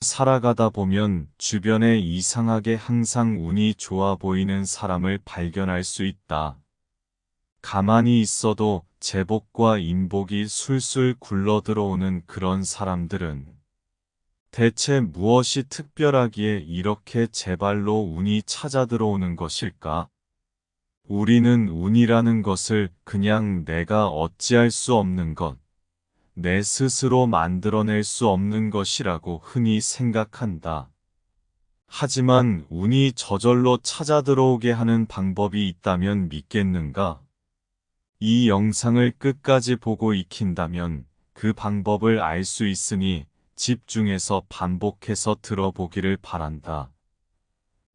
살아가다 보면 주변에 이상하게 항상 운이 좋아 보이는 사람을 발견할 수 있다. 가만히 있어도 제복과 인복이 술술 굴러 들어오는 그런 사람들은 대체 무엇이 특별하기에 이렇게 제발로 운이 찾아 들어오는 것일까? 우리는 운이라는 것을 그냥 내가 어찌할 수 없는 것, 내 스스로 만들어낼 수 없는 것이라고 흔히 생각한다. 하지만 운이 저절로 찾아 들어오게 하는 방법이 있다면 믿겠는가? 이 영상을 끝까지 보고 익힌다면 그 방법을 알 수 있으니 집중해서 반복해서 들어보기를 바란다.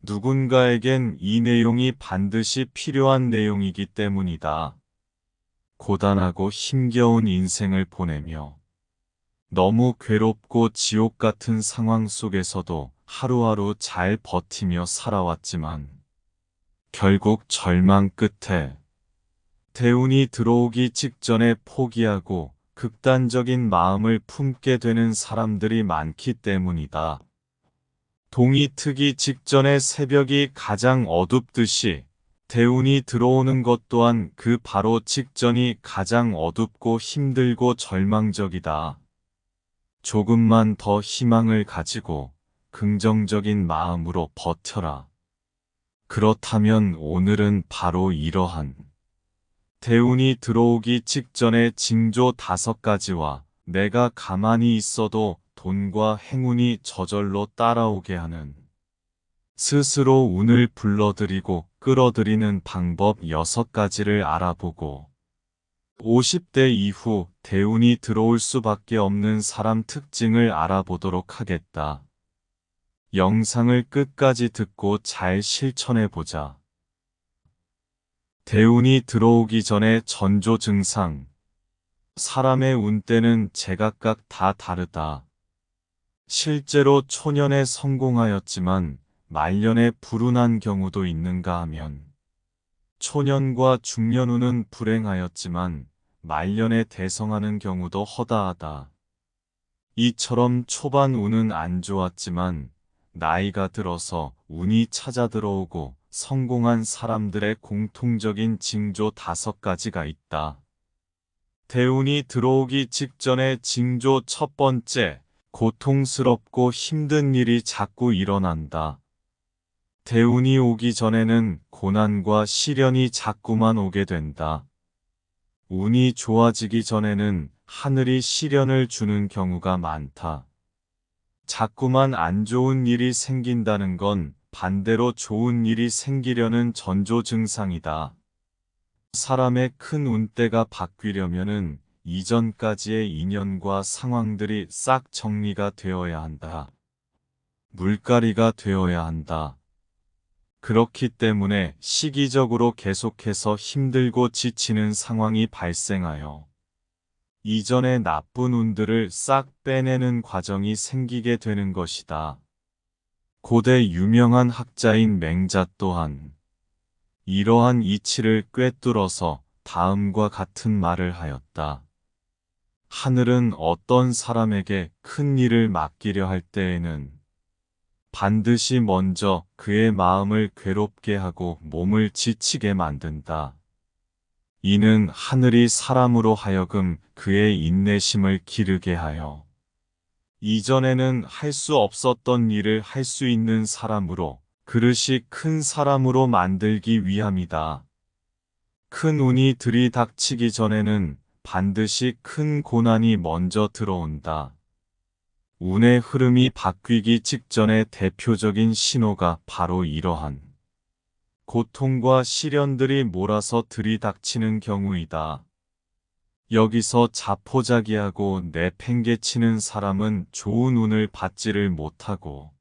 누군가에겐 이 내용이 반드시 필요한 내용이기 때문이다. 고단하고 힘겨운 인생을 보내며 너무 괴롭고 지옥 같은 상황 속에서도 하루하루 잘 버티며 살아왔지만 결국 절망 끝에 대운이 들어오기 직전에 포기하고 극단적인 마음을 품게 되는 사람들이 많기 때문이다. 동이 트기 직전에 새벽이 가장 어둡듯이 대운이 들어오는 것 또한 그 바로 직전이 가장 어둡고 힘들고 절망적이다. 조금만 더 희망을 가지고 긍정적인 마음으로 버텨라. 그렇다면 오늘은 바로 이러한 대운이 들어오기 직전의 징조 5가지와 내가 가만히 있어도 돈과 행운이 저절로 따라오게 하는 스스로 운을 불러들이고 끌어들이는 방법 6가지를 알아보고 50대 이후 대운이 들어올 수밖에 없는 사람 특징을 알아보도록 하겠다. 영상을 끝까지 듣고 잘 실천해보자. 대운이 들어오기 전에 전조 증상. 사람의 운때는 제각각 다 다르다. 실제로 초년에 성공하였지만 말년에 불운한 경우도 있는가 하면 초년과 중년운은 불행하였지만 말년에 대성하는 경우도 허다하다. 이처럼 초반 운은 안 좋았지만 나이가 들어서 운이 찾아 들어오고 성공한 사람들의 공통적인 징조 5가지가 있다. 대운이 들어오기 직전의 징조 첫 번째, 고통스럽고 힘든 일이 자꾸 일어난다. 대운이 오기 전에는 고난과 시련이 자꾸만 오게 된다. 운이 좋아지기 전에는 하늘이 시련을 주는 경우가 많다. 자꾸만 안 좋은 일이 생긴다는 건 반대로 좋은 일이 생기려는 전조 증상이다. 사람의 큰 운때가 바뀌려면은 이전까지의 인연과 상황들이 싹 정리가 되어야 한다. 물갈이가 되어야 한다. 그렇기 때문에 시기적으로 계속해서 힘들고 지치는 상황이 발생하여 이전의 나쁜 운들을 싹 빼내는 과정이 생기게 되는 것이다. 고대 유명한 학자인 맹자 또한 이러한 이치를 꿰뚫어서 다음과 같은 말을 하였다. 하늘은 어떤 사람에게 큰 일을 맡기려 할 때에는 반드시 먼저 그의 마음을 괴롭게 하고 몸을 지치게 만든다. 이는 하늘이 사람으로 하여금 그의 인내심을 기르게 하여 이전에는 할 수 없었던 일을 할 수 있는 사람으로 그릇이 큰 사람으로 만들기 위함이다. 큰 운이 들이닥치기 전에는 반드시 큰 고난이 먼저 들어온다. 운의 흐름이 바뀌기 직전의 대표적인 신호가 바로 이러한 고통과 시련들이 몰아서 들이닥치는 경우이다. 여기서 자포자기하고 내팽개치는 사람은 좋은 운을 받지를 못하고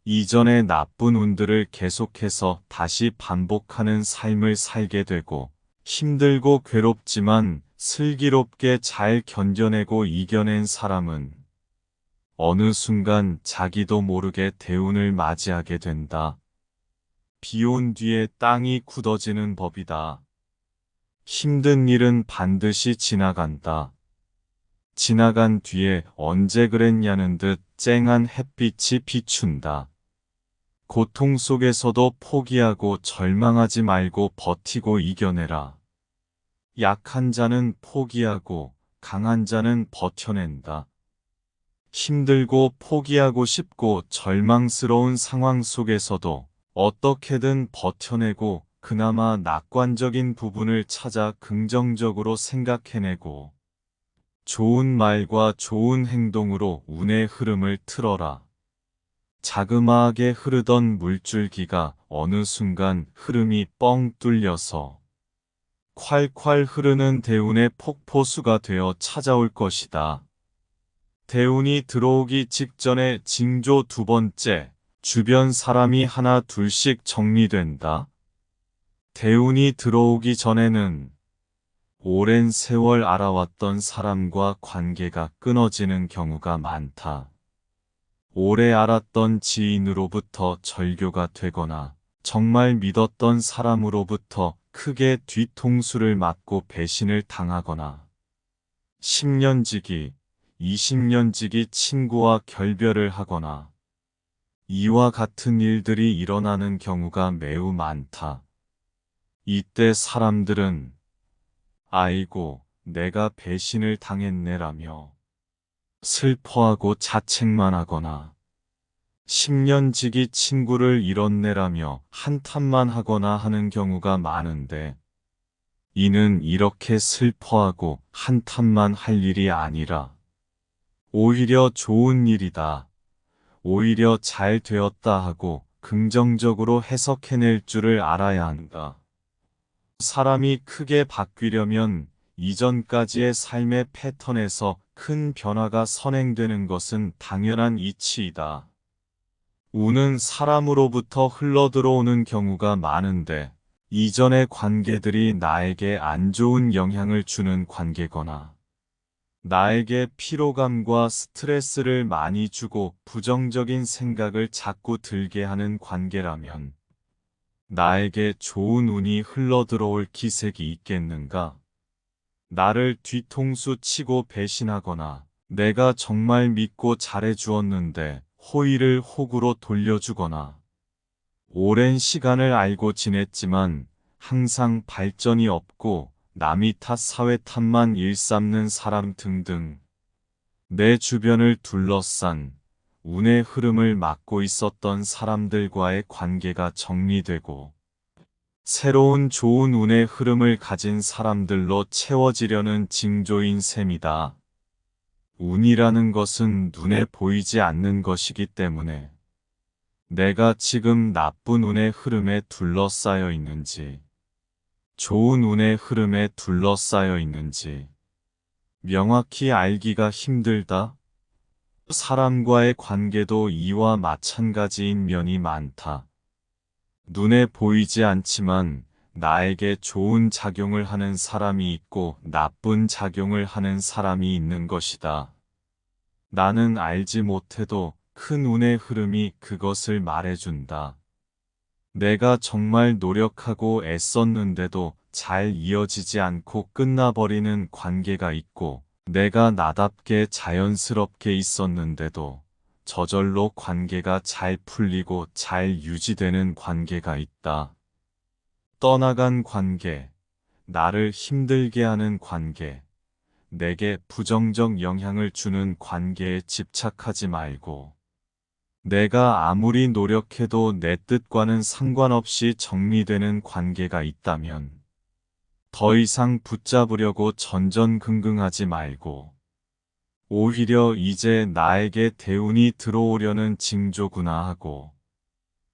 이전의 나쁜 운들을 계속해서 다시 반복하는 삶을 살게 되고 힘들고 괴롭지만 슬기롭게 잘 견뎌내고 이겨낸 사람은 어느 순간 자기도 모르게 대운을 맞이하게 된다. 비 온 뒤에 땅이 굳어지는 법이다. 힘든 일은 반드시 지나간다. 지나간 뒤에 언제 그랬냐는 듯 쨍한 햇빛이 비춘다. 고통 속에서도 포기하고 절망하지 말고 버티고 이겨내라. 약한 자는 포기하고 강한 자는 버텨낸다. 힘들고 포기하고 싶고 절망스러운 상황 속에서도 어떻게든 버텨내고 그나마 낙관적인 부분을 찾아 긍정적으로 생각해내고 좋은 말과 좋은 행동으로 운의 흐름을 틀어라. 자그마하게 흐르던 물줄기가 어느 순간 흐름이 뻥 뚫려서 콸콸 흐르는 대운의 폭포수가 되어 찾아올 것이다. 대운이 들어오기 직전에 징조 두 번째, 주변 사람이 하나 둘씩 정리된다. 대운이 들어오기 전에는 오랜 세월 알아왔던 사람과 관계가 끊어지는 경우가 많다. 오래 알았던 지인으로부터 절교가 되거나 정말 믿었던 사람으로부터 크게 뒤통수를 맞고 배신을 당하거나 10년 지기, 20년 지기 친구와 결별을 하거나 이와 같은 일들이 일어나는 경우가 매우 많다. 이때 사람들은 아이고, 내가 배신을 당했네라며 슬퍼하고 자책만 하거나 10년 지기 친구를 잃었네라며 한탄만 하거나 하는 경우가 많은데 이는 이렇게 슬퍼하고 한탄만 할 일이 아니라 오히려 좋은 일이다. 오히려 잘 되었다 하고 긍정적으로 해석해낼 줄을 알아야 한다. 사람이 크게 바뀌려면 이전까지의 삶의 패턴에서 큰 변화가 선행되는 것은 당연한 이치이다. 운은 사람으로부터 흘러들어오는 경우가 많은데 이전의 관계들이 나에게 안 좋은 영향을 주는 관계거나 나에게 피로감과 스트레스를 많이 주고 부정적인 생각을 자꾸 들게 하는 관계라면 나에게 좋은 운이 흘러들어올 기색이 있겠는가? 나를 뒤통수 치고 배신하거나 내가 정말 믿고 잘해주었는데 호의를 호구로 돌려주거나 오랜 시간을 알고 지냈지만 항상 발전이 없고 남이 탓 사회 탓만 일삼는 사람 등등 내 주변을 둘러싼 운의 흐름을 막고 있었던 사람들과의 관계가 정리되고 새로운 좋은 운의 흐름을 가진 사람들로 채워지려는 징조인 셈이다. 운이라는 것은 눈에 보이지 않는 것이기 때문에 내가 지금 나쁜 운의 흐름에 둘러싸여 있는지, 좋은 운의 흐름에 둘러싸여 있는지 명확히 알기가 힘들다. 사람과의 관계도 이와 마찬가지인 면이 많다. 눈에 보이지 않지만 나에게 좋은 작용을 하는 사람이 있고 나쁜 작용을 하는 사람이 있는 것이다. 나는 알지 못해도 큰 운의 흐름이 그것을 말해준다. 내가 정말 노력하고 애썼는데도 잘 이어지지 않고 끝나버리는 관계가 있고 내가 나답게 자연스럽게 있었는데도 저절로 관계가 잘 풀리고 잘 유지되는 관계가 있다. 떠나간 관계, 나를 힘들게 하는 관계, 내게 부정적 영향을 주는 관계에 집착하지 말고 내가 아무리 노력해도 내 뜻과는 상관없이 정리되는 관계가 있다면 더 이상 붙잡으려고 전전긍긍하지 말고 오히려 이제 나에게 대운이 들어오려는 징조구나 하고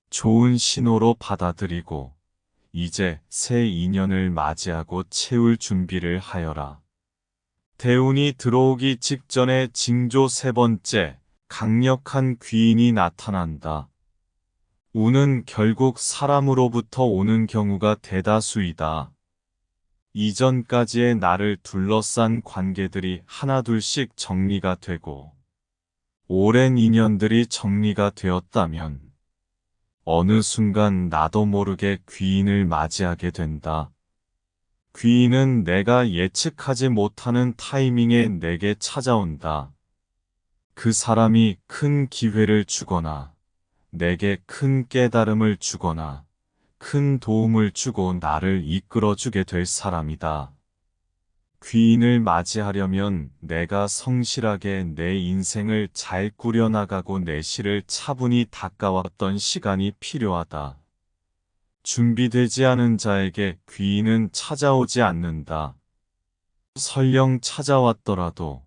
좋은 신호로 받아들이고 이제 새 인연을 맞이하고 채울 준비를 하여라. 대운이 들어오기 직전에 징조 세 번째, 강력한 귀인이 나타난다. 운은 결국 사람으로부터 오는 경우가 대다수이다. 이전까지의 나를 둘러싼 관계들이 하나둘씩 정리가 되고 오랜 인연들이 정리가 되었다면 어느 순간 나도 모르게 귀인을 맞이하게 된다. 귀인은 내가 예측하지 못하는 타이밍에 내게 찾아온다. 그 사람이 큰 기회를 주거나, 내게 큰 깨달음을 주거나, 큰 도움을 주고 나를 이끌어주게 될 사람이다. 귀인을 맞이하려면 내가 성실하게 내 인생을 잘 꾸려나가고 내 실을 차분히 닦아왔던 시간이 필요하다. 준비되지 않은 자에게 귀인은 찾아오지 않는다. 설령 찾아왔더라도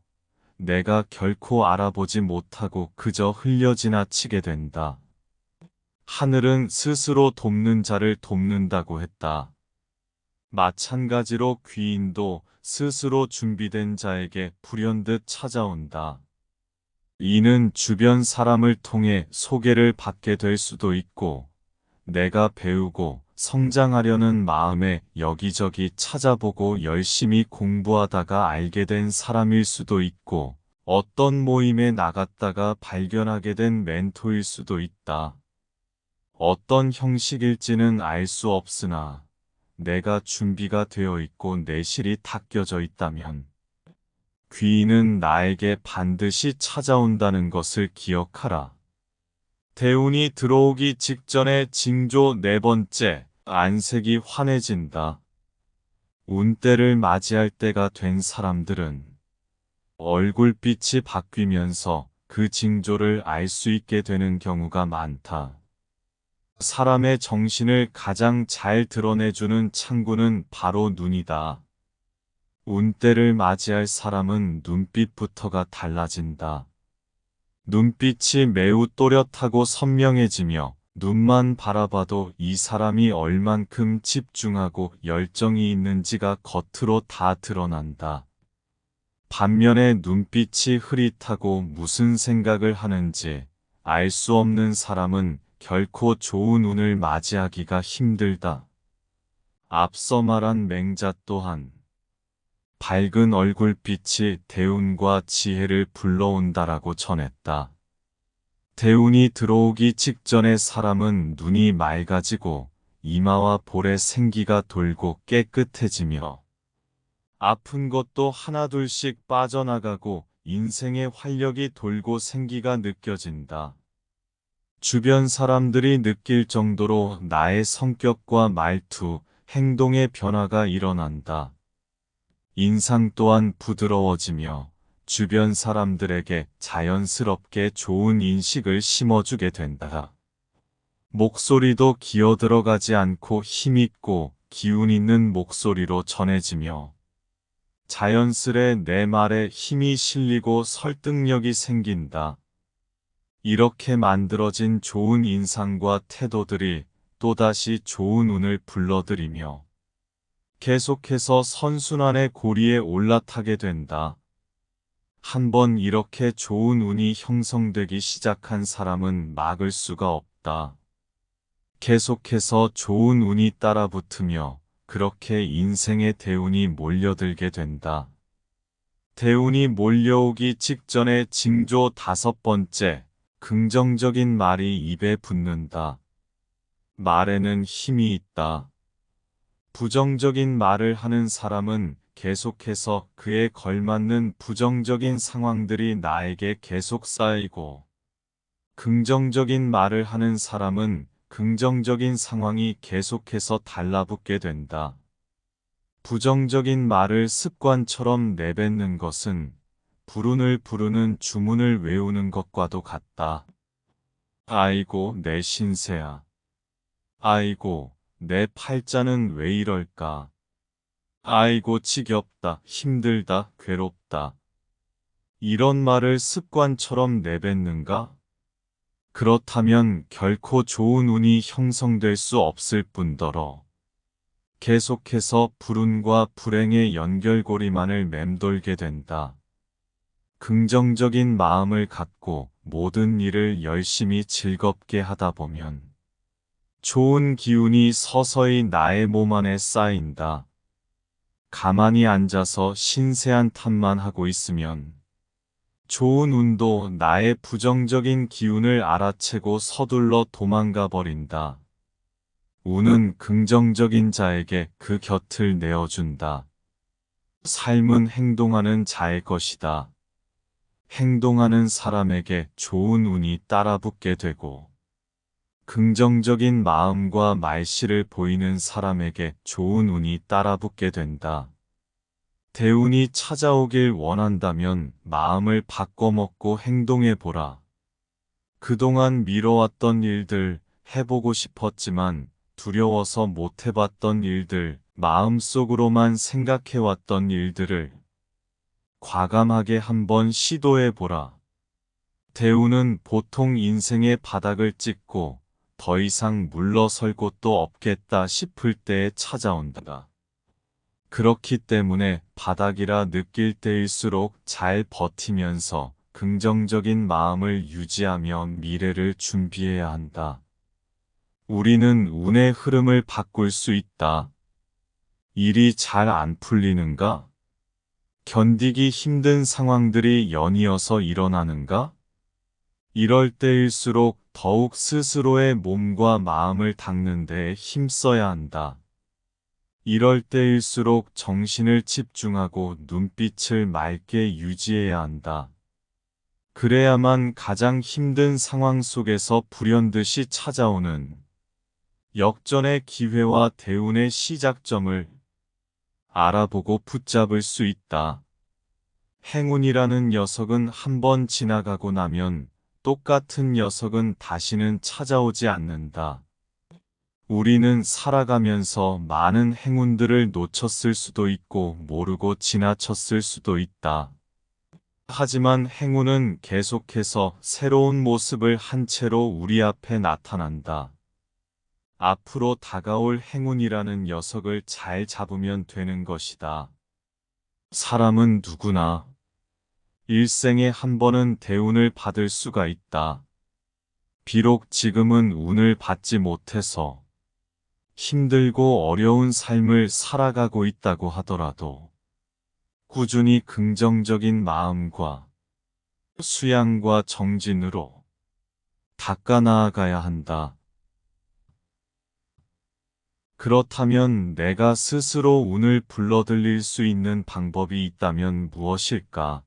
내가 결코 알아보지 못하고 그저 흘려 지나치게 된다. 하늘은 스스로 돕는 자를 돕는다고 했다. 마찬가지로 귀인도 스스로 준비된 자에게 불현듯 찾아온다. 이는 주변 사람을 통해 소개를 받게 될 수도 있고, 내가 배우고 성장하려는 마음에 여기저기 찾아보고 열심히 공부하다가 알게 된 사람일 수도 있고, 어떤 모임에 나갔다가 발견하게 된 멘토일 수도 있다. 어떤 형식일지는 알 수 없으나, 내가 준비가 되어 있고 내 실이 닦여져 있다면, 귀인은 나에게 반드시 찾아온다는 것을 기억하라. 대운이 들어오기 직전의 징조 네 번째, 안색이 환해진다. 운때를 맞이할 때가 된 사람들은 얼굴빛이 바뀌면서 그 징조를 알 수 있게 되는 경우가 많다. 사람의 정신을 가장 잘 드러내주는 창구는 바로 눈이다. 운때를 맞이할 사람은 눈빛부터가 달라진다. 눈빛이 매우 또렷하고 선명해지며 눈만 바라봐도 이 사람이 얼만큼 집중하고 열정이 있는지가 겉으로 다 드러난다. 반면에 눈빛이 흐릿하고 무슨 생각을 하는지 알 수 없는 사람은 결코 좋은 운을 맞이하기가 힘들다. 앞서 말한 맹자 또한 밝은 얼굴빛이 대운과 지혜를 불러온다라고 전했다. 대운이 들어오기 직전의 사람은 눈이 맑아지고 이마와 볼에 생기가 돌고 깨끗해지며 아픈 것도 하나둘씩 빠져나가고 인생의 활력이 돌고 생기가 느껴진다. 주변 사람들이 느낄 정도로 나의 성격과 말투, 행동의 변화가 일어난다. 인상 또한 부드러워지며 주변 사람들에게 자연스럽게 좋은 인식을 심어주게 된다. 목소리도 기어 들어가지 않고 힘있고 기운 있는 목소리로 전해지며 자연스레 내 말에 힘이 실리고 설득력이 생긴다. 이렇게 만들어진 좋은 인상과 태도들이 또다시 좋은 운을 불러들이며 계속해서 선순환의 고리에 올라타게 된다. 한번 이렇게 좋은 운이 형성되기 시작한 사람은 막을 수가 없다. 계속해서 좋은 운이 따라붙으며 그렇게 인생의 대운이 몰려들게 된다. 대운이 몰려오기 직전의 징조 다섯 번째, 긍정적인 말이 입에 붙는다. 말에는 힘이 있다. 부정적인 말을 하는 사람은 계속해서 그에 걸맞는 부정적인 상황들이 나에게 계속 쌓이고, 긍정적인 말을 하는 사람은 긍정적인 상황이 계속해서 달라붙게 된다. 부정적인 말을 습관처럼 내뱉는 것은 불운을 부르는 주문을 외우는 것과도 같다. 아이고, 내 신세야. 아이고, 내 팔자는 왜 이럴까? 아이고, 지겹다, 힘들다, 괴롭다. 이런 말을 습관처럼 내뱉는가? 그렇다면 결코 좋은 운이 형성될 수 없을 뿐더러 계속해서 불운과 불행의 연결고리만을 맴돌게 된다. 긍정적인 마음을 갖고 모든 일을 열심히 즐겁게 하다 보면 좋은 기운이 서서히 나의 몸 안에 쌓인다. 가만히 앉아서 신세한 탓만 하고 있으면 좋은 운도 나의 부정적인 기운을 알아채고 서둘러 도망가 버린다. 운은 긍정적인 자에게 그 곁을 내어준다. 삶은 행동하는 자의 것이다. 행동하는 사람에게 좋은 운이 따라붙게 되고, 긍정적인 마음과 말씨를 보이는 사람에게 좋은 운이 따라붙게 된다. 대운이 찾아오길 원한다면 마음을 바꿔먹고 행동해보라. 그동안 미뤄왔던 일들, 해보고 싶었지만 두려워서 못해봤던 일들, 마음속으로만 생각해왔던 일들을 과감하게 한번 시도해보라. 대운은 보통 인생의 바닥을 찍고 더 이상 물러설 곳도 없겠다 싶을 때에 찾아온다. 그렇기 때문에 바닥이라 느낄 때일수록 잘 버티면서 긍정적인 마음을 유지하며 미래를 준비해야 한다. 우리는 운의 흐름을 바꿀 수 있다. 일이 잘 안 풀리는가? 견디기 힘든 상황들이 연이어서 일어나는가? 이럴 때일수록 더욱 스스로의 몸과 마음을 닦는 데에 힘써야 한다. 이럴 때일수록 정신을 집중하고 눈빛을 맑게 유지해야 한다. 그래야만 가장 힘든 상황 속에서 불현듯이 찾아오는 역전의 기회와 대운의 시작점을 알아보고 붙잡을 수 있다. 행운이라는 녀석은 한번 지나가고 나면 똑같은 녀석은 다시는 찾아오지 않는다. 우리는 살아가면서 많은 행운들을 놓쳤을 수도 있고 모르고 지나쳤을 수도 있다. 하지만 행운은 계속해서 새로운 모습을 한 채로 우리 앞에 나타난다. 앞으로 다가올 행운이라는 녀석을 잘 잡으면 되는 것이다. 사람은 누구나 일생에 한 번은 대운을 받을 수가 있다. 비록 지금은 운을 받지 못해서 힘들고 어려운 삶을 살아가고 있다고 하더라도 꾸준히 긍정적인 마음과 수양과 정진으로 닦아 나아가야 한다. 그렇다면 내가 스스로 운을 불러들일 수 있는 방법이 있다면 무엇일까?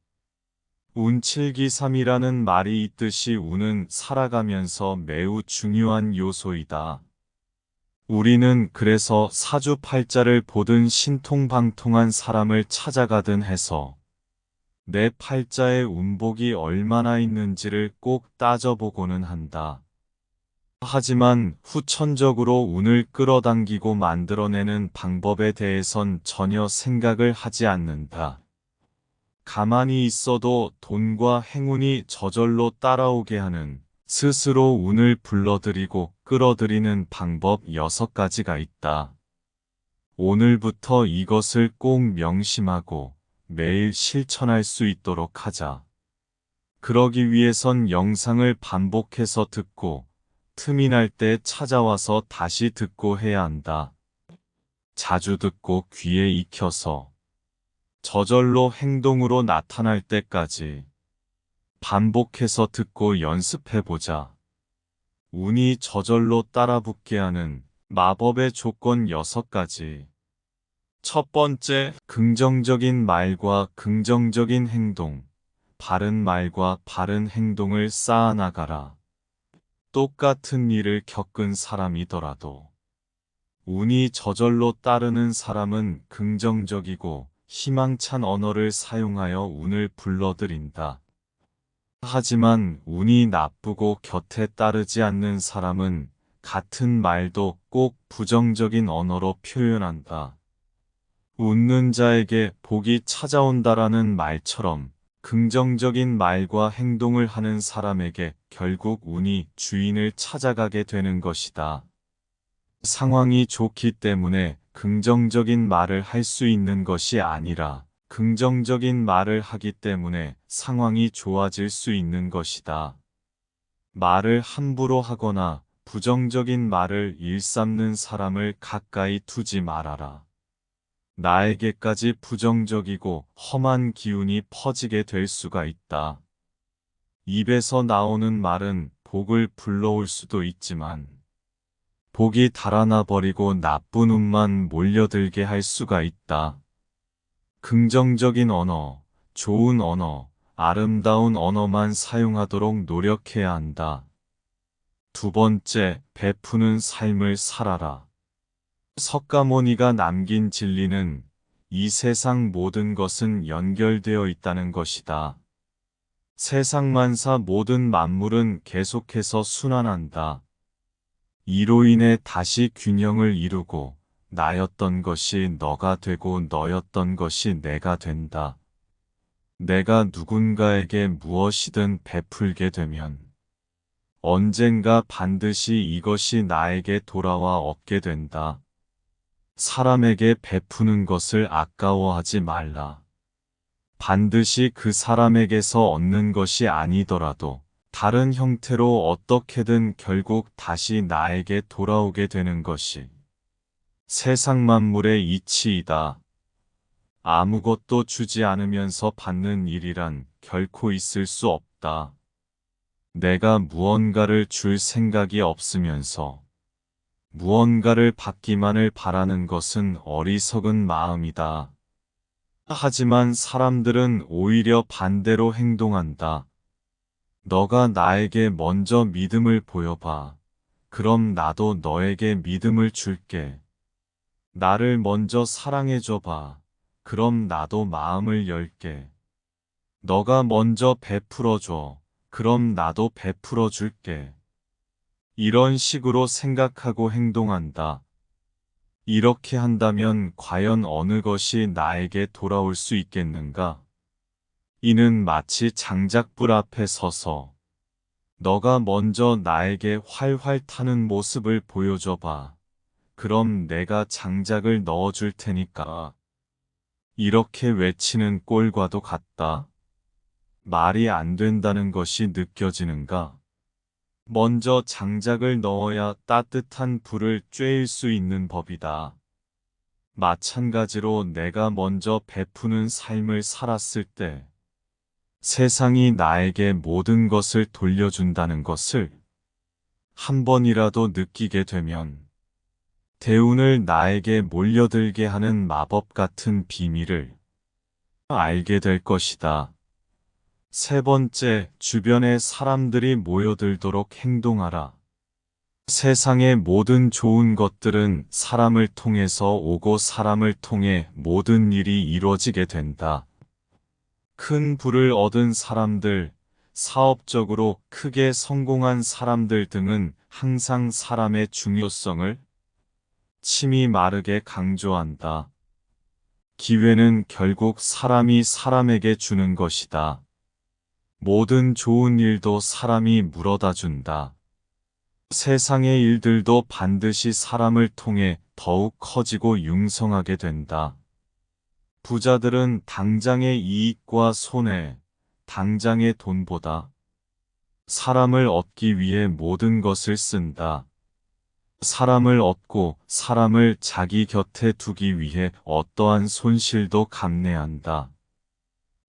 운칠기삼이라는 말이 있듯이 운은 살아가면서 매우 중요한 요소이다. 우리는 그래서 사주팔자를 보든 신통방통한 사람을 찾아가든 해서 내 팔자에 운복이 얼마나 있는지를 꼭 따져보고는 한다. 하지만 후천적으로 운을 끌어당기고 만들어내는 방법에 대해선 전혀 생각을 하지 않는다. 가만히 있어도 돈과 행운이 저절로 따라오게 하는 스스로 운을 불러들이고 끌어들이는 방법 6가지가 있다. 오늘부터 이것을 꼭 명심하고 매일 실천할 수 있도록 하자. 그러기 위해선 영상을 반복해서 듣고 틈이 날 때 찾아와서 다시 듣고 해야 한다. 자주 듣고 귀에 익혀서 저절로 행동으로 나타날 때까지 반복해서 듣고 연습해보자. 운이 저절로 따라붙게 하는 마법의 조건 6가지. 첫 번째, 긍정적인 말과 긍정적인 행동. 바른 말과 바른 행동을 쌓아나가라. 똑같은 일을 겪은 사람이더라도 운이 저절로 따르는 사람은 긍정적이고 희망찬 언어를 사용하여 운을 불러들인다. 하지만 운이 나쁘고 곁에 따르지 않는 사람은 같은 말도 꼭 부정적인 언어로 표현한다. 웃는 자에게 복이 찾아온다라는 말처럼 긍정적인 말과 행동을 하는 사람에게 결국 운이 주인을 찾아가게 되는 것이다. 상황이 좋기 때문에 긍정적인 말을 할 수 있는 것이 아니라 긍정적인 말을 하기 때문에 상황이 좋아질 수 있는 것이다. 말을 함부로 하거나 부정적인 말을 일삼는 사람을 가까이 두지 말아라. 나에게까지 부정적이고 험한 기운이 퍼지게 될 수가 있다. 입에서 나오는 말은 복을 불러올 수도 있지만 복이 달아나 버리고 나쁜 운만 몰려들게 할 수가 있다. 긍정적인 언어, 좋은 언어, 아름다운 언어만 사용하도록 노력해야 한다. 두 번째, 베푸는 삶을 살아라. 석가모니가 남긴 진리는 이 세상 모든 것은 연결되어 있다는 것이다. 세상 만사 모든 만물은 계속해서 순환한다. 이로 인해 다시 균형을 이루고 나였던 것이 너가 되고 너였던 것이 내가 된다. 내가 누군가에게 무엇이든 베풀게 되면 언젠가 반드시 이것이 나에게 돌아와 얻게 된다. 사람에게 베푸는 것을 아까워하지 말라. 반드시 그 사람에게서 얻는 것이 아니더라도 다른 형태로 어떻게든 결국 다시 나에게 돌아오게 되는 것이 세상 만물의 이치이다. 아무것도 주지 않으면서 받는 일이란 결코 있을 수 없다. 내가 무언가를 줄 생각이 없으면서 무언가를 받기만을 바라는 것은 어리석은 마음이다. 하지만 사람들은 오히려 반대로 행동한다. 너가 나에게 먼저 믿음을 보여봐. 그럼 나도 너에게 믿음을 줄게. 나를 먼저 사랑해줘봐. 그럼 나도 마음을 열게. 너가 먼저 베풀어줘. 그럼 나도 베풀어 줄게. 이런 식으로 생각하고 행동한다. 이렇게 한다면 과연 어느 것이 나에게 돌아올 수 있겠는가? 이는 마치 장작불 앞에 서서 너가 먼저 나에게 활활 타는 모습을 보여줘봐. 그럼 내가 장작을 넣어줄 테니까. 이렇게 외치는 꼴과도 같다. 말이 안 된다는 것이 느껴지는가? 먼저 장작을 넣어야 따뜻한 불을 쬐일 수 있는 법이다. 마찬가지로 내가 먼저 베푸는 삶을 살았을 때 세상이 나에게 모든 것을 돌려준다는 것을 한 번이라도 느끼게 되면 대운을 나에게 몰려들게 하는 마법 같은 비밀을 알게 될 것이다. 세 번째, 주변에 사람들이 모여들도록 행동하라. 세상의 모든 좋은 것들은 사람을 통해서 오고 사람을 통해 모든 일이 이루어지게 된다. 큰 부를 얻은 사람들, 사업적으로 크게 성공한 사람들 등은 항상 사람의 중요성을 침이 마르게 강조한다. 기회는 결국 사람이 사람에게 주는 것이다. 모든 좋은 일도 사람이 물어다 준다. 세상의 일들도 반드시 사람을 통해 더욱 커지고 융성하게 된다. 부자들은 당장의 이익과 손해, 당장의 돈보다 사람을 얻기 위해 모든 것을 쓴다. 사람을 얻고 사람을 자기 곁에 두기 위해 어떠한 손실도 감내한다.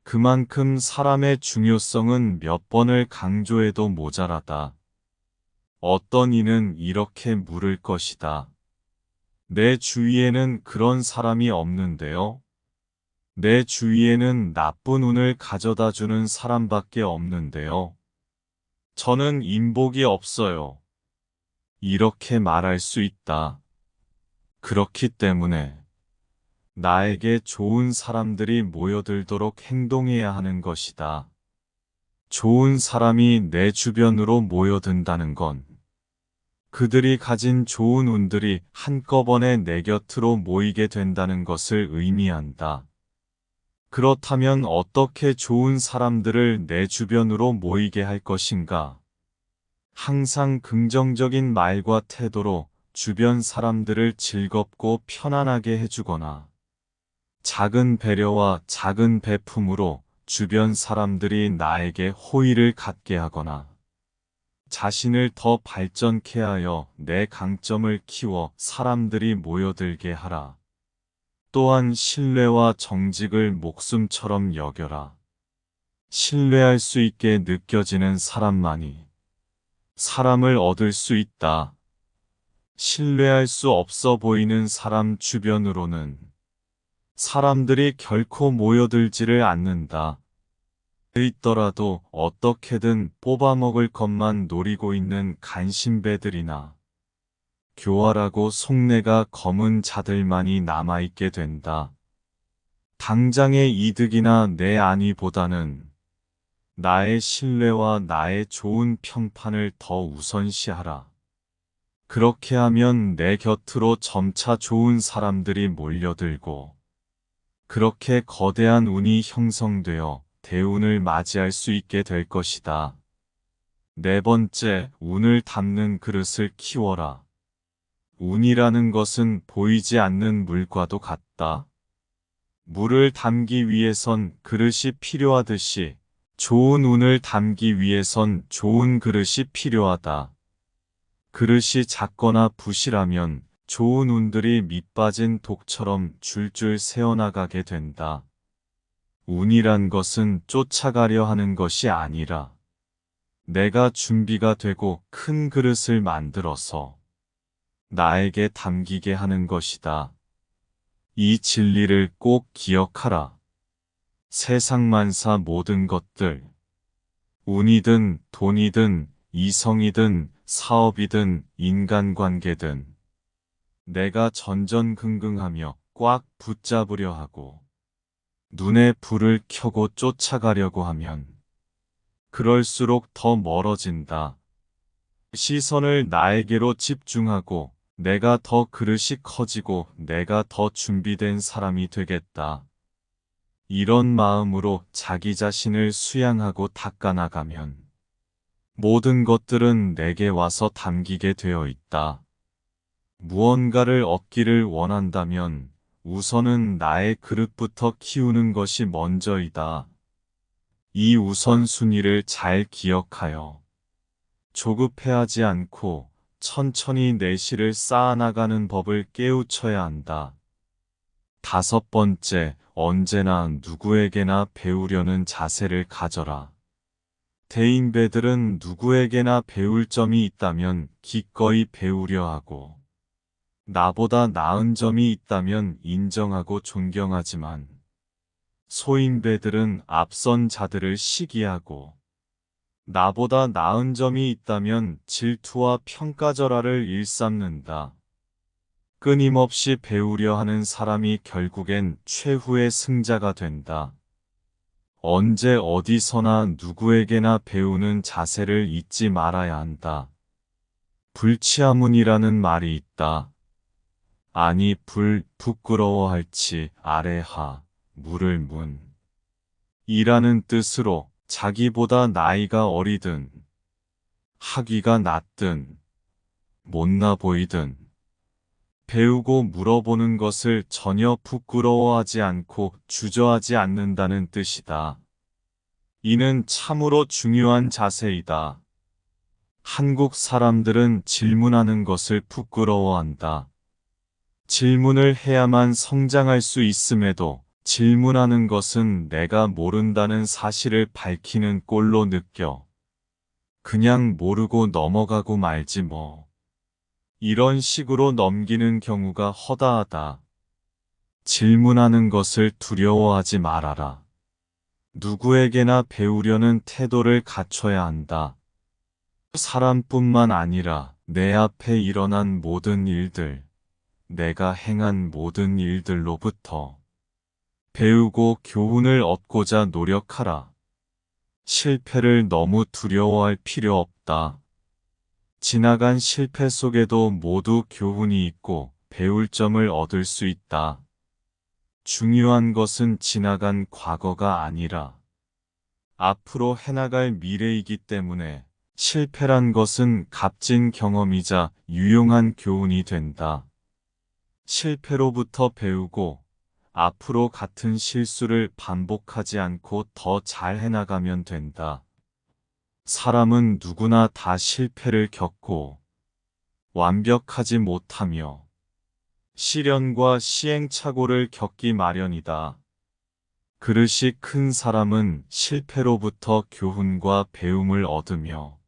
그만큼 사람의 중요성은 몇 번을 강조해도 모자라다. 어떤 이는 이렇게 물을 것이다. 내 주위에는 그런 사람이 없는데요. 내 주위에는 나쁜 운을 가져다 주는 사람밖에 없는데요. 저는 인복이 없어요. 이렇게 말할 수 있다. 그렇기 때문에 나에게 좋은 사람들이 모여들도록 행동해야 하는 것이다. 좋은 사람이 내 주변으로 모여든다는 건 그들이 가진 좋은 운들이 한꺼번에 내 곁으로 모이게 된다는 것을 의미한다. 그렇다면 어떻게 좋은 사람들을 내 주변으로 모이게 할 것인가? 항상 긍정적인 말과 태도로 주변 사람들을 즐겁고 편안하게 해주거나 작은 배려와 작은 베품으로 주변 사람들이 나에게 호의를 갖게 하거나 자신을 더 발전케 하여 내 강점을 키워 사람들이 모여들게 하라. 또한 신뢰와 정직을 목숨처럼 여겨라. 신뢰할 수 있게 느껴지는 사람만이 사람을 얻을 수 있다. 신뢰할 수 없어 보이는 사람 주변으로는 사람들이 결코 모여들지를 않는다. 있더라도 어떻게든 뽑아먹을 것만 노리고 있는 간신배들이나 교활하고 속내가 검은 자들만이 남아있게 된다. 당장의 이득이나 내 안위보다는 나의 신뢰와 나의 좋은 평판을 더 우선시하라. 그렇게 하면 내 곁으로 점차 좋은 사람들이 몰려들고 그렇게 거대한 운이 형성되어 대운을 맞이할 수 있게 될 것이다. 네 번째, 운을 담는 그릇을 키워라. 운이라는 것은 보이지 않는 물과도 같다. 물을 담기 위해선 그릇이 필요하듯이 좋은 운을 담기 위해선 좋은 그릇이 필요하다. 그릇이 작거나 부실하면 좋은 운들이 밑빠진 독처럼 줄줄 새어나가게 된다. 운이란 것은 쫓아가려 하는 것이 아니라 내가 준비가 되고 큰 그릇을 만들어서 나에게 담기게 하는 것이다. 이 진리를 꼭 기억하라. 세상 만사 모든 것들, 운이든 돈이든 이성이든 사업이든 인간관계든 내가 전전긍긍하며 꽉 붙잡으려 하고 눈에 불을 켜고 쫓아가려고 하면 그럴수록 더 멀어진다. 시선을 나에게로 집중하고 내가 더 그릇이 커지고 내가 더 준비된 사람이 되겠다. 이런 마음으로 자기 자신을 수양하고 닦아나가면 모든 것들은 내게 와서 담기게 되어 있다. 무언가를 얻기를 원한다면 우선은 나의 그릇부터 키우는 것이 먼저이다. 이 우선순위를 잘 기억하여 조급해하지 않고 천천히 내실을 쌓아나가는 법을 깨우쳐야 한다. 다섯 번째, 언제나 누구에게나 배우려는 자세를 가져라. 대인배들은 누구에게나 배울 점이 있다면 기꺼이 배우려 하고 나보다 나은 점이 있다면 인정하고 존경하지만 소인배들은 앞선 자들을 시기하고 나보다 나은 점이 있다면 질투와 평가절하를 일삼는다. 끊임없이 배우려 하는 사람이 결국엔 최후의 승자가 된다. 언제 어디서나 누구에게나 배우는 자세를 잊지 말아야 한다. 불치하문이라는 말이 있다. 아니 부끄러워할지 아래하 물을 문 이라는 뜻으로 자기보다 나이가 어리든 학위가 낮든 못나 보이든 배우고 물어보는 것을 전혀 부끄러워하지 않고 주저하지 않는다는 뜻이다. 이는 참으로 중요한 자세이다. 한국 사람들은 질문하는 것을 부끄러워한다. 질문을 해야만 성장할 수 있음에도 질문하는 것은 내가 모른다는 사실을 밝히는 꼴로 느껴. 그냥 모르고 넘어가고 말지 뭐. 이런 식으로 넘기는 경우가 허다하다. 질문하는 것을 두려워하지 말아라. 누구에게나 배우려는 태도를 갖춰야 한다. 사람뿐만 아니라 내 앞에 일어난 모든 일들, 내가 행한 모든 일들로부터 배우고 교훈을 얻고자 노력하라. 실패를 너무 두려워할 필요 없다. 지나간 실패 속에도 모두 교훈이 있고 배울 점을 얻을 수 있다. 중요한 것은 지나간 과거가 아니라 앞으로 해나갈 미래이기 때문에 실패란 것은 값진 경험이자 유용한 교훈이 된다. 실패로부터 배우고 앞으로 같은 실수를 반복하지 않고 더 잘 해나가면 된다. 사람은 누구나 다 실패를 겪고 완벽하지 못하며 시련과 시행착오를 겪기 마련이다. 그릇이 큰 사람은 실패로부터 교훈과 배움을 얻으며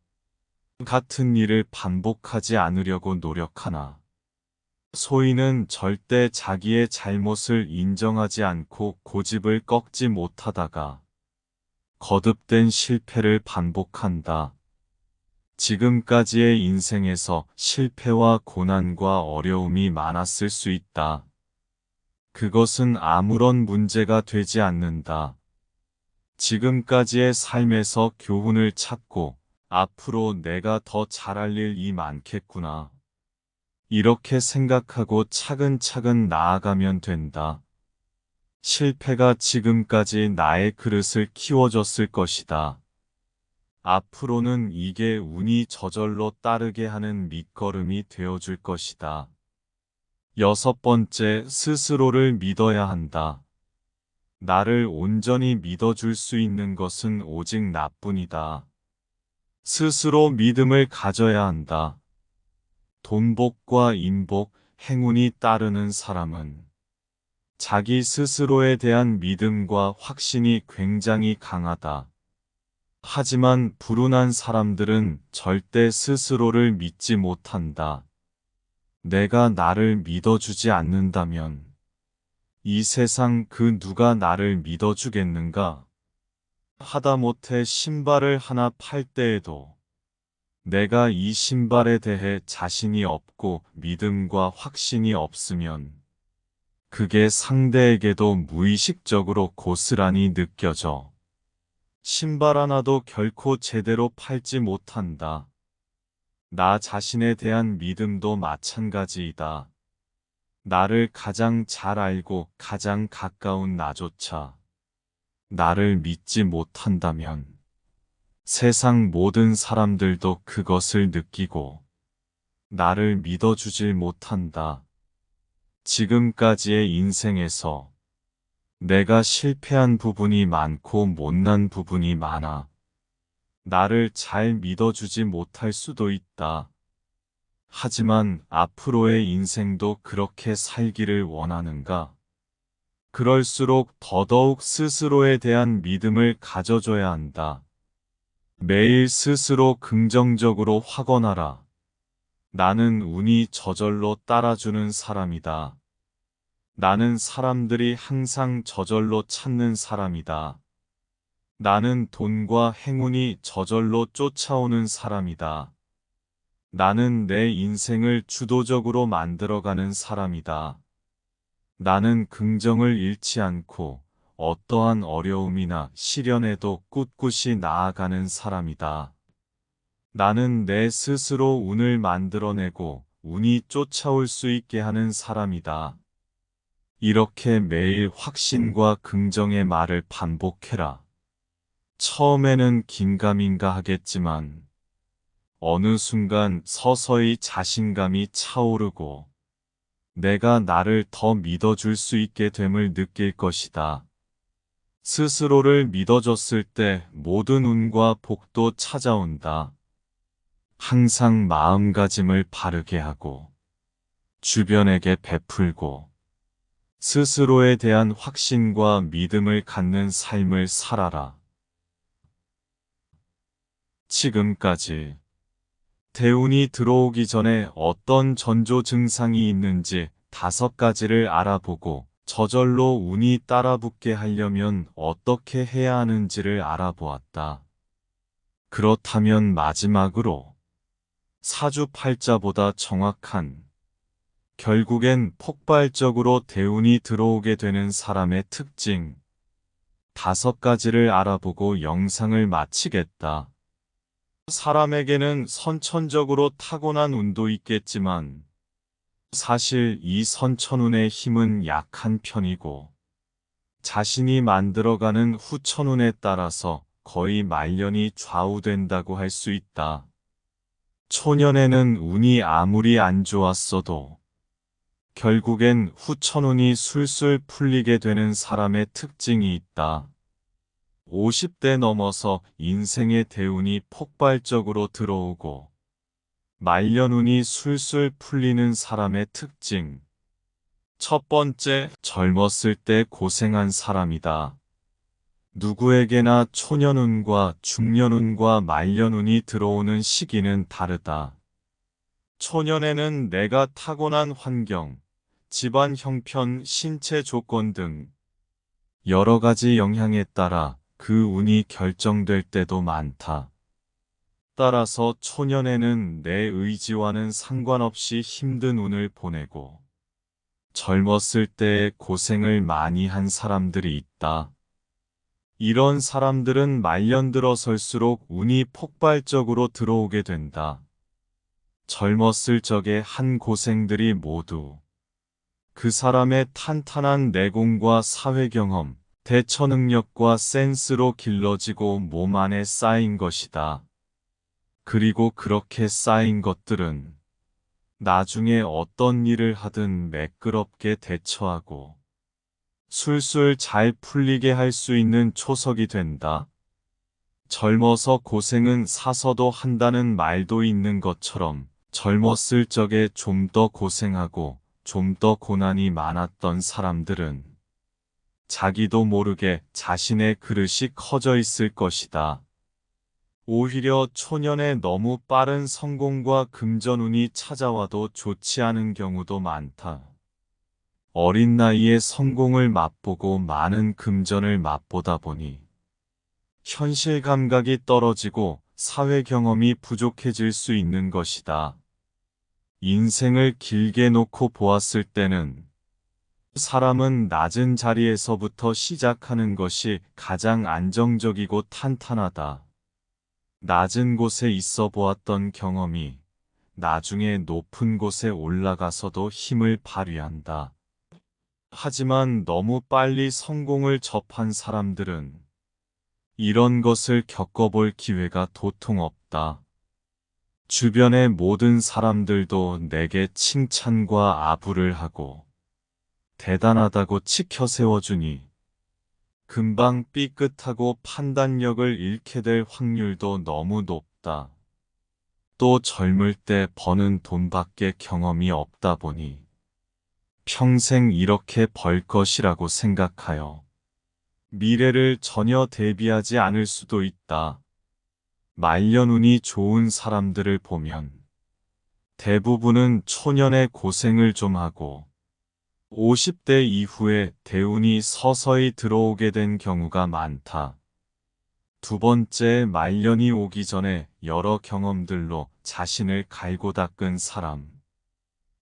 같은 일을 반복하지 않으려고 노력하나 소인은 절대 자기의 잘못을 인정하지 않고 고집을 꺾지 못하다가 거듭된 실패를 반복한다. 지금까지의 인생에서 실패와 고난과 어려움이 많았을 수 있다. 그것은 아무런 문제가 되지 않는다. 지금까지의 삶에서 교훈을 찾고 앞으로 내가 더 잘할 일이 많겠구나. 이렇게 생각하고 차근차근 나아가면 된다. 실패가 지금까지 나의 그릇을 키워줬을 것이다. 앞으로는 이게 운이 저절로 따르게 하는 밑거름이 되어줄 것이다. 6번째, 스스로를 믿어야 한다. 나를 온전히 믿어줄 수 있는 것은 오직 나뿐이다. 스스로 믿음을 가져야 한다. 돈복과 인복, 행운이 따르는 사람은 자기 스스로에 대한 믿음과 확신이 굉장히 강하다. 하지만 불운한 사람들은 절대 스스로를 믿지 못한다. 내가 나를 믿어주지 않는다면 이 세상 그 누가 나를 믿어주겠는가? 하다못해 신발을 하나 팔 때에도 내가 이 신발에 대해 자신이 없고 믿음과 확신이 없으면 그게 상대에게도 무의식적으로 고스란히 느껴져. 신발 하나도 결코 제대로 팔지 못한다. 나 자신에 대한 믿음도 마찬가지이다. 나를 가장 잘 알고 가장 가까운 나조차 나를 믿지 못한다면 세상 모든 사람들도 그것을 느끼고 나를 믿어주질 못한다. 지금까지의 인생에서 내가 실패한 부분이 많고 못난 부분이 많아. 나를 잘 믿어주지 못할 수도 있다. 하지만 앞으로의 인생도 그렇게 살기를 원하는가? 그럴수록 더더욱 스스로에 대한 믿음을 가져줘야 한다. 매일 스스로 긍정적으로 확언하라. 나는 운이 저절로 따라주는 사람이다. 나는 사람들이 항상 저절로 찾는 사람이다. 나는 돈과 행운이 저절로 쫓아오는 사람이다. 나는 내 인생을 주도적으로 만들어가는 사람이다. 나는 긍정을 잃지 않고 어떠한 어려움이나 시련에도 꿋꿋이 나아가는 사람이다. 나는 내 스스로 운을 만들어내고 운이 쫓아올 수 있게 하는 사람이다. 이렇게 매일 확신과 긍정의 말을 반복해라. 처음에는 긴가민가 하겠지만 어느 순간 서서히 자신감이 차오르고 내가 나를 더 믿어줄 수 있게 됨을 느낄 것이다. 스스로를 믿어줬을 때 모든 운과 복도 찾아온다. 항상 마음가짐을 바르게 하고 주변에게 베풀고 스스로에 대한 확신과 믿음을 갖는 삶을 살아라. 지금까지 대운이 들어오기 전에 어떤 전조 증상이 있는지 5가지를 알아보고 저절로 운이 따라붙게 하려면 어떻게 해야 하는지를 알아보았다. 그렇다면 마지막으로 사주팔자보다 정확한 결국엔 폭발적으로 대운이 들어오게 되는 사람의 특징 5가지를 알아보고 영상을 마치겠다. 사람에게는 선천적으로 타고난 운도 있겠지만 사실 이 선천운의 힘은 약한 편이고 자신이 만들어가는 후천운에 따라서 거의 말년이 좌우된다고 할 수 있다. 초년에는 운이 아무리 안 좋았어도 결국엔 후천운이 술술 풀리게 되는 사람의 특징이 있다. 50대 넘어서 인생의 대운이 폭발적으로 들어오고 말년운이 술술 풀리는 사람의 특징. 첫 번째, 젊었을 때 고생한 사람이다. 누구에게나 초년운과 중년운과 말년운이 들어오는 시기는 다르다. 초년에는 내가 타고난 환경, 집안 형편, 신체 조건 등 여러 가지 영향에 따라 그 운이 결정될 때도 많다. 따라서 초년에는 내 의지와는 상관없이 힘든 운을 보내고 젊었을 때에 고생을 많이 한 사람들이 있다. 이런 사람들은 말년 들어설수록 운이 폭발적으로 들어오게 된다. 젊었을 적의 한 고생들이 모두 그 사람의 탄탄한 내공과 사회 경험, 대처 능력과 센스로 길러지고 몸 안에 쌓인 것이다. 그리고 그렇게 쌓인 것들은 나중에 어떤 일을 하든 매끄럽게 대처하고 술술 잘 풀리게 할 수 있는 초석이 된다. 젊어서 고생은 사서도 한다는 말도 있는 것처럼 젊었을 적에 좀 더 고생하고 좀 더 고난이 많았던 사람들은 자기도 모르게 자신의 그릇이 커져 있을 것이다. 오히려 초년에 너무 빠른 성공과 금전운이 찾아와도 좋지 않은 경우도 많다. 어린 나이에 성공을 맛보고 많은 금전을 맛보다 보니 현실 감각이 떨어지고 사회 경험이 부족해질 수 있는 것이다. 인생을 길게 놓고 보았을 때는 사람은 낮은 자리에서부터 시작하는 것이 가장 안정적이고 탄탄하다. 낮은 곳에 있어 보았던 경험이 나중에 높은 곳에 올라가서도 힘을 발휘한다. 하지만 너무 빨리 성공을 접한 사람들은 이런 것을 겪어볼 기회가 도통 없다. 주변의 모든 사람들도 내게 칭찬과 아부를 하고 대단하다고 치켜 세워주니 금방 삐끗하고 판단력을 잃게 될 확률도 너무 높다. 또 젊을 때 버는 돈밖에 경험이 없다 보니 평생 이렇게 벌 것이라고 생각하여 미래를 전혀 대비하지 않을 수도 있다. 말년운이 좋은 사람들을 보면 대부분은 초년에 고생을 좀 하고 50대 이후에 대운이 서서히 들어오게 된 경우가 많다. 두 번째, 말년이 오기 전에 여러 경험들로 자신을 갈고 닦은 사람.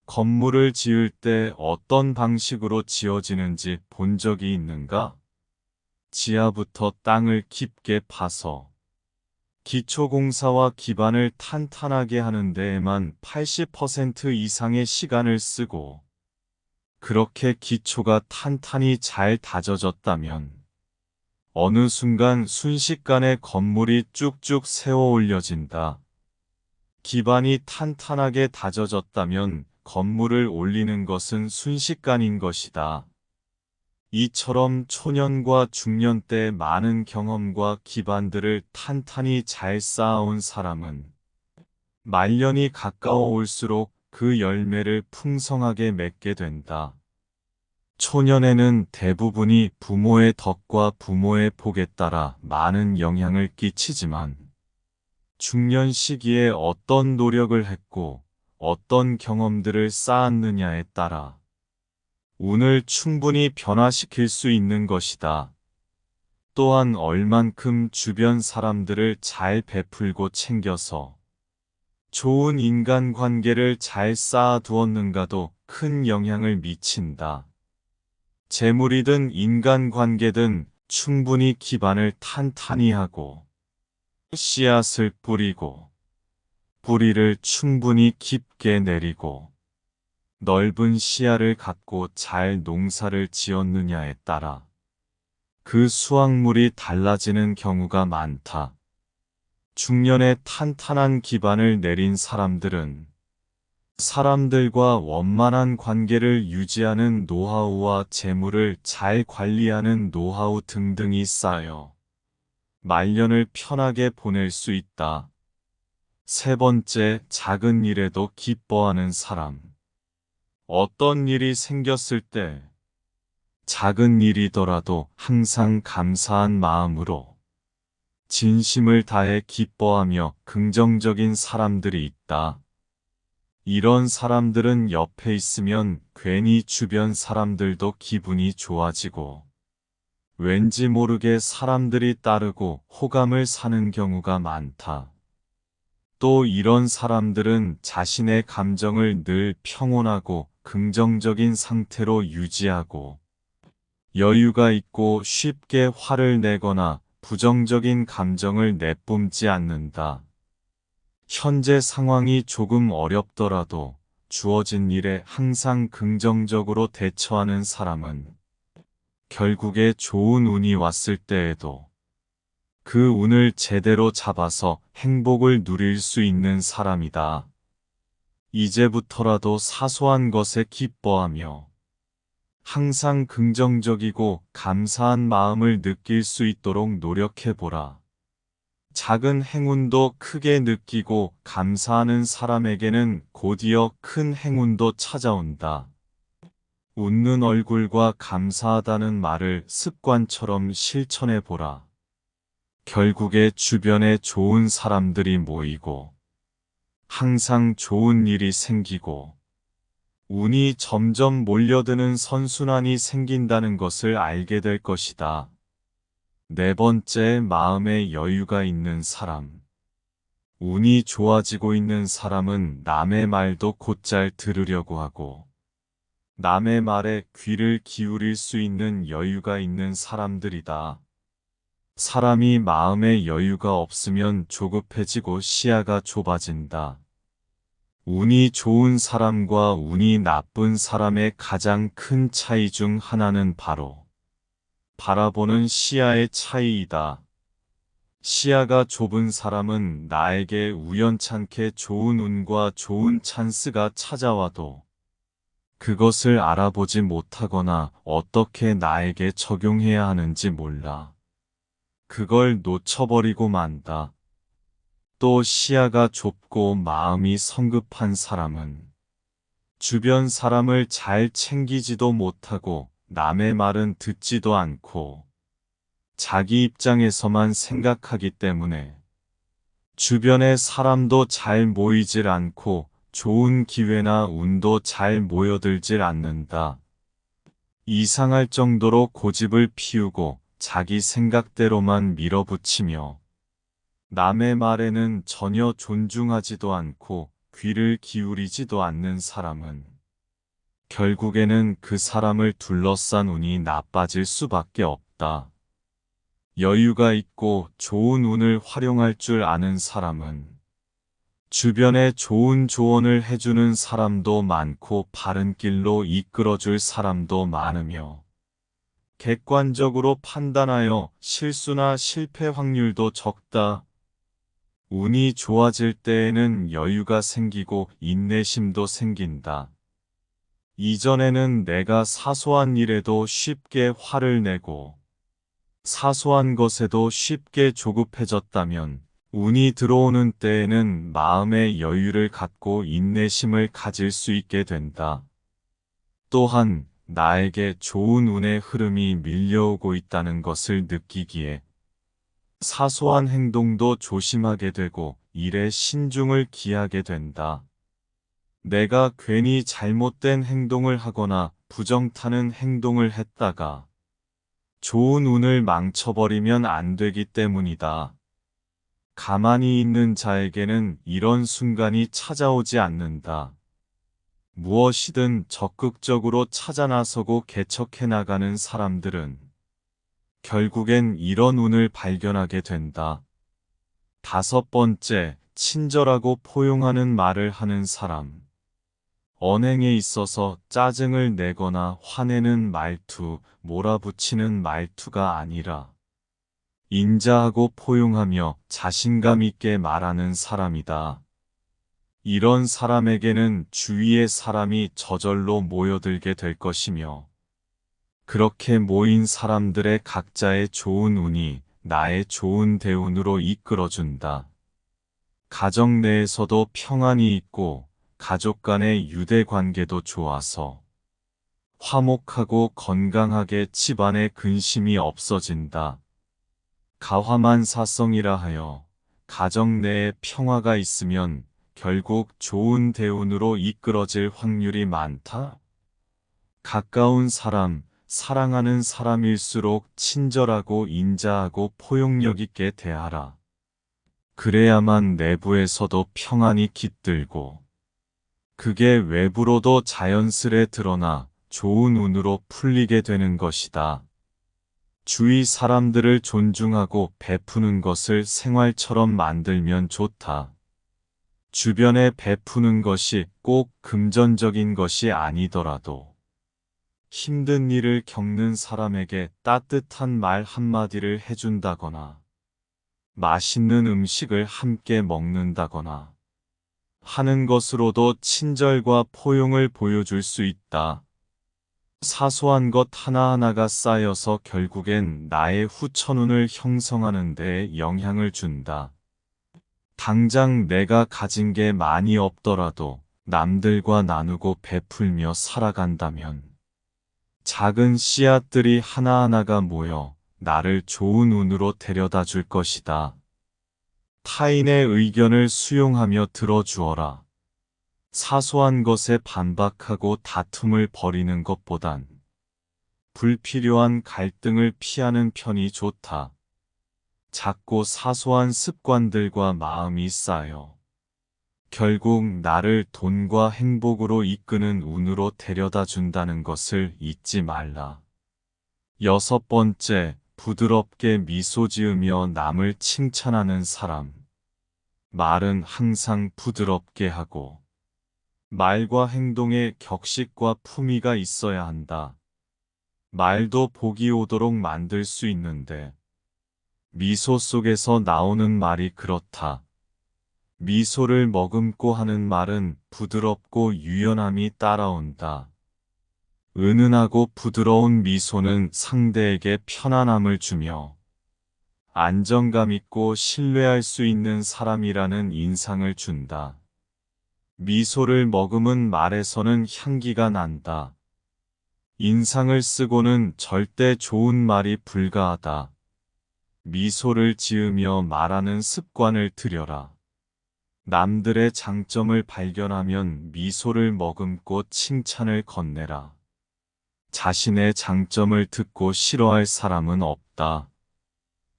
건물을 지을 때 어떤 방식으로 지어지는지 본 적이 있는가? 지하부터 땅을 깊게 파서 기초공사와 기반을 탄탄하게 하는 데에만 80% 이상의 시간을 쓰고 그렇게 기초가 탄탄히 잘 다져졌다면 어느 순간 순식간에 건물이 쭉쭉 세워 올려진다. 기반이 탄탄하게 다져졌다면 건물을 올리는 것은 순식간인 것이다. 이처럼 초년과 중년 때 많은 경험과 기반들을 탄탄히 잘 쌓아온 사람은 말년이 가까워 올수록 그 열매를 풍성하게 맺게 된다. 초년에는 대부분이 부모의 덕과 부모의 복에 따라 많은 영향을 끼치지만 중년 시기에 어떤 노력을 했고 어떤 경험들을 쌓았느냐에 따라 운을 충분히 변화시킬 수 있는 것이다. 또한 얼만큼 주변 사람들을 잘 베풀고 챙겨서 좋은 인간관계를 잘 쌓아두었는가도 큰 영향을 미친다. 재물이든 인간관계든 충분히 기반을 탄탄히 하고 씨앗을 뿌리고 뿌리를 충분히 깊게 내리고 넓은 시야를 갖고 잘 농사를 지었느냐에 따라 그 수확물이 달라지는 경우가 많다. 중년에 탄탄한 기반을 내린 사람들은 사람들과 원만한 관계를 유지하는 노하우와 재물을 잘 관리하는 노하우 등등이 쌓여 말년을 편하게 보낼 수 있다. 세 번째, 작은 일에도 기뻐하는 사람. 어떤 일이 생겼을 때 작은 일이더라도 항상 감사한 마음으로 진심을 다해 기뻐하며 긍정적인 사람들이 있다. 이런 사람들은 옆에 있으면 괜히 주변 사람들도 기분이 좋아지고 왠지 모르게 사람들이 따르고 호감을 사는 경우가 많다. 또 이런 사람들은 자신의 감정을 늘 평온하고 긍정적인 상태로 유지하고 여유가 있고 쉽게 화를 내거나 부정적인 감정을 내뿜지 않는다. 현재 상황이 조금 어렵더라도 주어진 일에 항상 긍정적으로 대처하는 사람은 결국에 좋은 운이 왔을 때에도 그 운을 제대로 잡아서 행복을 누릴 수 있는 사람이다. 이제부터라도 사소한 것에 기뻐하며 항상 긍정적이고 감사한 마음을 느낄 수 있도록 노력해보라. 작은 행운도 크게 느끼고 감사하는 사람에게는 곧이어 큰 행운도 찾아온다. 웃는 얼굴과 감사하다는 말을 습관처럼 실천해보라. 결국에 주변에 좋은 사람들이 모이고 항상 좋은 일이 생기고 운이 점점 몰려드는 선순환이 생긴다는 것을 알게 될 것이다. 네 번째, 마음에 여유가 있는 사람. 운이 좋아지고 있는 사람은 남의 말도 곧잘 들으려고 하고 남의 말에 귀를 기울일 수 있는 여유가 있는 사람들이다. 사람이 마음에 여유가 없으면 조급해지고 시야가 좁아진다. 운이 좋은 사람과 운이 나쁜 사람의 가장 큰 차이 중 하나는 바로 바라보는 시야의 차이이다. 시야가 좁은 사람은 나에게 우연찮게 좋은 운과 좋은 찬스가 찾아와도 그것을 알아보지 못하거나 어떻게 나에게 적용해야 하는지 몰라. 그걸 놓쳐버리고 만다. 또 시야가 좁고 마음이 성급한 사람은 주변 사람을 잘 챙기지도 못하고 남의 말은 듣지도 않고 자기 입장에서만 생각하기 때문에 주변의 사람도 잘 모이질 않고 좋은 기회나 운도 잘 모여들질 않는다. 이상할 정도로 고집을 피우고 자기 생각대로만 밀어붙이며 남의 말에는 전혀 존중하지도 않고 귀를 기울이지도 않는 사람은 결국에는 그 사람을 둘러싼 운이 나빠질 수밖에 없다. 여유가 있고 좋은 운을 활용할 줄 아는 사람은 주변에 좋은 조언을 해주는 사람도 많고 바른 길로 이끌어줄 사람도 많으며 객관적으로 판단하여 실수나 실패 확률도 적다. 운이 좋아질 때에는 여유가 생기고 인내심도 생긴다. 이전에는 내가 사소한 일에도 쉽게 화를 내고 사소한 것에도 쉽게 조급해졌다면 운이 들어오는 때에는 마음의 여유를 갖고 인내심을 가질 수 있게 된다. 또한 나에게 좋은 운의 흐름이 밀려오고 있다는 것을 느끼기에 사소한 행동도 조심하게 되고 일에 신중을 기하게 된다. 내가 괜히 잘못된 행동을 하거나 부정타는 행동을 했다가 좋은 운을 망쳐버리면 안 되기 때문이다. 가만히 있는 자에게는 이런 순간이 찾아오지 않는다. 무엇이든 적극적으로 찾아 나서고 개척해 나가는 사람들은 결국엔 이런 운을 발견하게 된다. 다섯 번째, 친절하고 포용하는 말을 하는 사람. 언행에 있어서 짜증을 내거나 화내는 말투, 몰아붙이는 말투가 아니라 인자하고 포용하며 자신감 있게 말하는 사람이다. 이런 사람에게는 주위의 사람이 저절로 모여들게 될 것이며 그렇게 모인 사람들의 각자의 좋은 운이 나의 좋은 대운으로 이끌어준다. 가정 내에서도 평안이 있고 가족 간의 유대 관계도 좋아서 화목하고 건강하게 집안에 근심이 없어진다. 가화만사성이라 하여 가정 내에 평화가 있으면 결국 좋은 대운으로 이끌어질 확률이 많다. 가까운 사람, 사랑하는 사람일수록 친절하고 인자하고 포용력 있게 대하라. 그래야만 내부에서도 평안이 깃들고 그게 외부로도 자연스레 드러나 좋은 운으로 풀리게 되는 것이다. 주위 사람들을 존중하고 베푸는 것을 생활처럼 만들면 좋다. 주변에 베푸는 것이 꼭 금전적인 것이 아니더라도 힘든 일을 겪는 사람에게 따뜻한 말 한마디를 해준다거나 맛있는 음식을 함께 먹는다거나 하는 것으로도 친절과 포용을 보여줄 수 있다. 사소한 것 하나하나가 쌓여서 결국엔 나의 후천운을 형성하는 데 영향을 준다. 당장 내가 가진 게 많이 없더라도 남들과 나누고 베풀며 살아간다면 작은 씨앗들이 하나하나가 모여 나를 좋은 운으로 데려다 줄 것이다. 타인의 의견을 수용하며 들어주어라. 사소한 것에 반박하고 다툼을 벌이는 것보단 불필요한 갈등을 피하는 편이 좋다. 작고 사소한 습관들과 마음이 쌓여 결국 나를 돈과 행복으로 이끄는 운으로 데려다 준다는 것을 잊지 말라. 6번째, 부드럽게 미소 지으며 남을 칭찬하는 사람. 말은 항상 부드럽게 하고 말과 행동에 격식과 품위가 있어야 한다. 말도 복이 오도록 만들 수 있는데 미소 속에서 나오는 말이 그렇다. 미소를 머금고 하는 말은 부드럽고 유연함이 따라온다. 은은하고 부드러운 미소는 상대에게 편안함을 주며 안정감 있고 신뢰할 수 있는 사람이라는 인상을 준다. 미소를 머금은 말에서는 향기가 난다. 인상을 쓰고는 절대 좋은 말이 불가하다. 미소를 지으며 말하는 습관을 들여라. 남들의 장점을 발견하면 미소를 머금고 칭찬을 건네라. 자신의 장점을 듣고 싫어할 사람은 없다.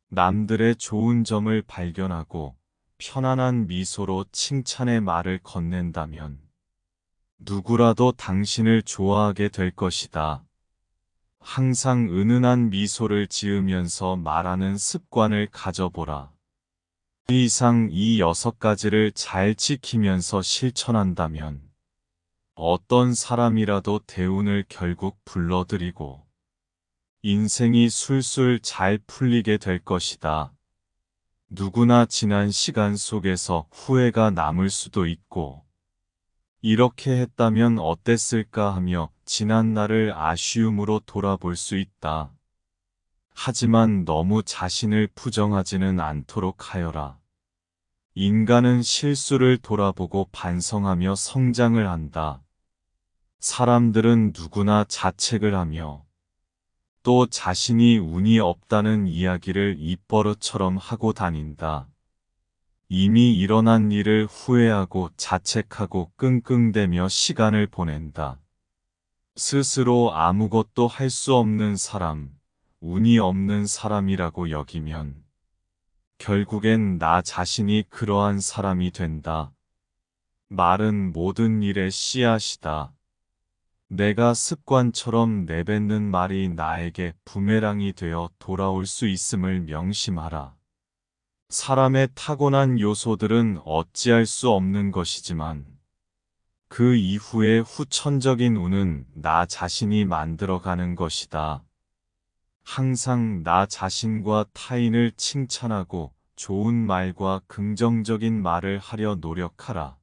남들의 좋은 점을 발견하고 편안한 미소로 칭찬의 말을 건넨다면 누구라도 당신을 좋아하게 될 것이다. 항상 은은한 미소를 지으면서 말하는 습관을 가져보라. 이상 이 6가지를 잘 지키면서 실천한다면 어떤 사람이라도 대운을 결국 불러들이고 인생이 술술 잘 풀리게 될 것이다. 누구나 지난 시간 속에서 후회가 남을 수도 있고 이렇게 했다면 어땠을까 하며 지난 날을 아쉬움으로 돌아볼 수 있다. 하지만 너무 자신을 부정하지는 않도록 하여라. 인간은 실수를 돌아보고 반성하며 성장을 한다. 사람들은 누구나 자책을 하며 또 자신이 운이 없다는 이야기를 입버릇처럼 하고 다닌다. 이미 일어난 일을 후회하고 자책하고 끙끙대며 시간을 보낸다. 스스로 아무것도 할 수 없는 사람, 운이 없는 사람이라고 여기면 결국엔 나 자신이 그러한 사람이 된다. 말은 모든 일의 씨앗이다. 내가 습관처럼 내뱉는 말이 나에게 부메랑이 되어 돌아올 수 있음을 명심하라. 사람의 타고난 요소들은 어찌할 수 없는 것이지만 그 이후의 후천적인 운은 나 자신이 만들어가는 것이다. 항상 나 자신과 타인을 칭찬하고 좋은 말과 긍정적인 말을 하려 노력하라.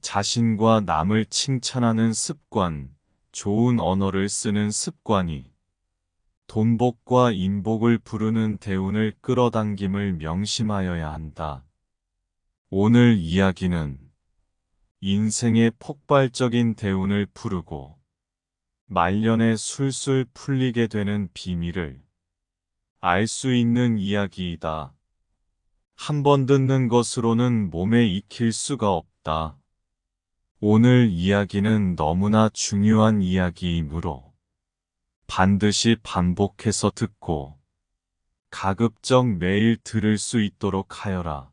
자신과 남을 칭찬하는 습관, 좋은 언어를 쓰는 습관이 돈복과 인복을 부르는 대운을 끌어당김을 명심하여야 한다. 오늘 이야기는 인생의 폭발적인 대운을 부르고 말년에 술술 풀리게 되는 비밀을 알 수 있는 이야기이다. 한 번 듣는 것으로는 몸에 익힐 수가 없다. 있다. 오늘 이야기는 너무나 중요한 이야기이므로 반드시 반복해서 듣고 가급적 매일 들을 수 있도록 하여라.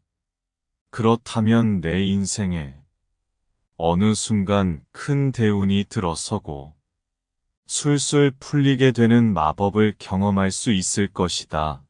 그렇다면 내 인생에 어느 순간 큰 대운이 들어서고 술술 풀리게 되는 마법을 경험할 수 있을 것이다.